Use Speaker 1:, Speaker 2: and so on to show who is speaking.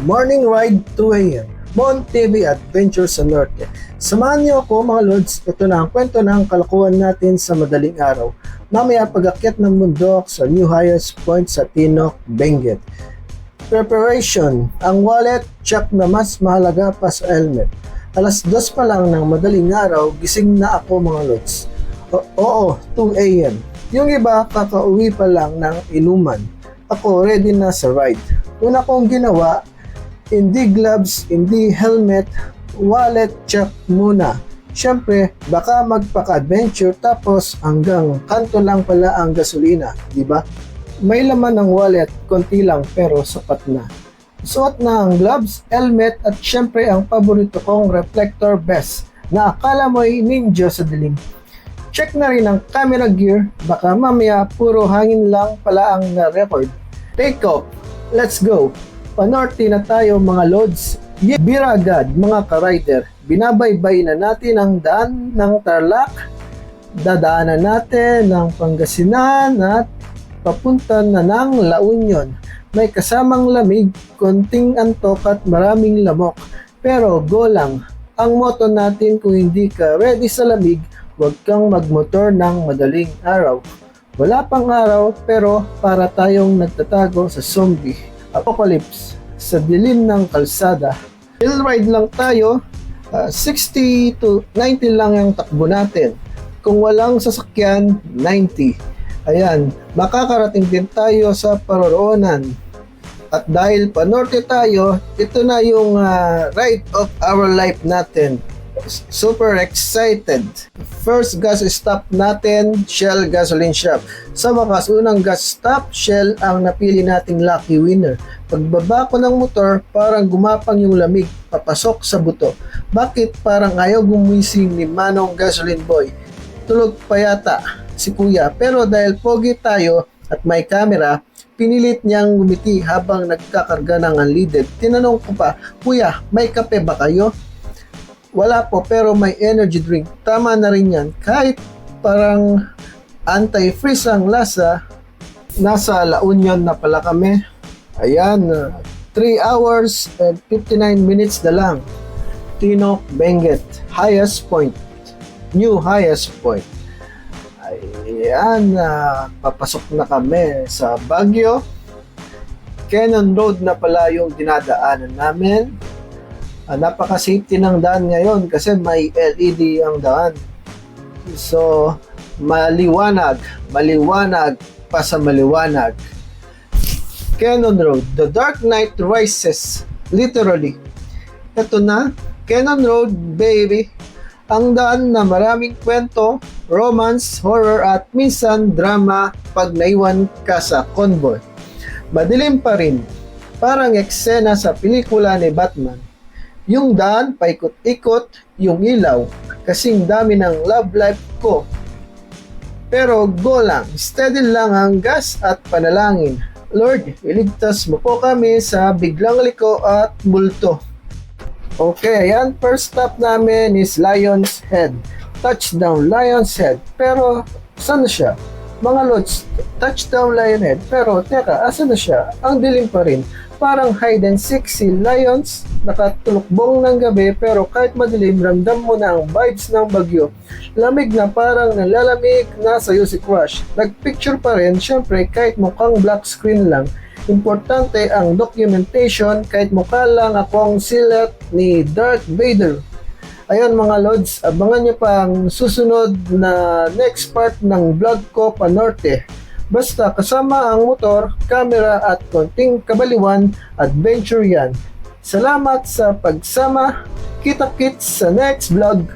Speaker 1: Morning Ride 2 AM, Mon TV Adventure sa Norte. Samahan niyo ako mga Lods, ito na ang kwento ng kalokohan natin sa madaling araw. Mamaya pag-akyat ng bundok sa new highest point sa Tinok, Benguet. Preparation, ang wallet, check na mas mahalaga pa sa helmet. Alas 2 pa lang ng madaling araw, gising na ako mga Lods. Oo, 2 AM. Yung iba, kakauwi pa lang ng inuman. Ako, ready na sa ride. Una kong ginawa, hindi gloves, hindi helmet, wallet check muna. Siyempre, baka magpaka-adventure tapos hanggang kanto lang pala ang gasolina, di ba? May laman ng wallet, konti lang pero sapat na. Suot na ang gloves, helmet at siyempre ang paborito kong reflector vest na akala mo'y ninja sa dilim. Check na rin ang camera gear, baka mamaya puro hangin lang pala ang na-record. Take off, let's go! Panorte na tayo mga Lods. Bira agad mga ka-rider, binabaybay na natin ang daan ng Tarlac, dadaanan natin ng Pangasinan at papunta na ng La Union. May kasamang lamig, konting antok at maraming lamok. Pero go lang, ang motto natin kung hindi ka ready sa lamig, huwag kang magmotor ng madaling araw. Wala pang araw pero para tayong nagtatago sa zombie apocalypse sa dilim ng kalsada. Hill ride lang tayo, 60 to 90 lang ang takbo natin. Kung walang sasakyan, 90. Ayan, makakarating din tayo sa paroroonan. At dahil panorte tayo, ito na yung ride of our life natin. Super excited. First gas stop natin, Shell Gasoline Shop. Sa wakas, unang gas stop, Shell ang napili nating lucky winner. Pagbaba ko ng motor, parang gumapang yung lamig, papasok sa buto. Bakit parang ayaw gumising ni Manong Gasoline Boy? Tulog pa yata si Kuya. Pero dahil pogi tayo at may camera, pinilit niyang gumiti habang nagkakarga ng unleaded. Tinanong ko pa, Kuya, may kape ba kayo? Wala po, pero may energy drink. Tama na rin yan. Kahit parang anti-freeze ang lasa, nasa La Union na pala kami. Ayan, 3 hours and 59 minutes na lang. Tinok, Benguet, highest point. New highest point. Ayan, papasok na kami sa Baguio. Cannon Road na pala yung dinadaanan namin. Napaka-safety ng daan ngayon kasi may LED ang daan. So, maliwanag pa sa maliwanag. Cannon Road, the dark night rises, literally. Ito na, Cannon Road, baby. Ang daan na maraming kwento, romance, horror at minsan drama pag naiwan ka sa convoy. Madilim pa rin, parang eksena sa pelikula ni Batman. Yung daan, paikot-ikot, yung ilaw, kasing dami ng love life ko. Pero go lang, steady lang ang gas at panalangin. Lord, iligtas mo po kami sa biglang liko at multo. Okay, ayan, first stop namin is Lion's Head. Touchdown, Lion's Head. Pero, saan na siya? Mga Lods, touchdown Lion's Head. Pero, teka, asan na siya? Ang dilim pa rin. Parang hide and seek si Lions, nakatulukbong ng gabi pero kahit madilim, ramdam mo na ang vibes ng Bagyo. Lamig na parang nalalamig na sa'yo si Crush. Nagpicture pa rin, syempre kahit mukhang black screen lang. Importante ang documentation kahit mukha lang akong silat ni Darth Vader. Ayun mga Lods, abangan nyo pa ang susunod na next part ng vlog ko Panorte. Basta kasama ang motor, camera at konting kabaliwan, adventure yan. Salamat sa pagsama. Kita-kits sa next vlog.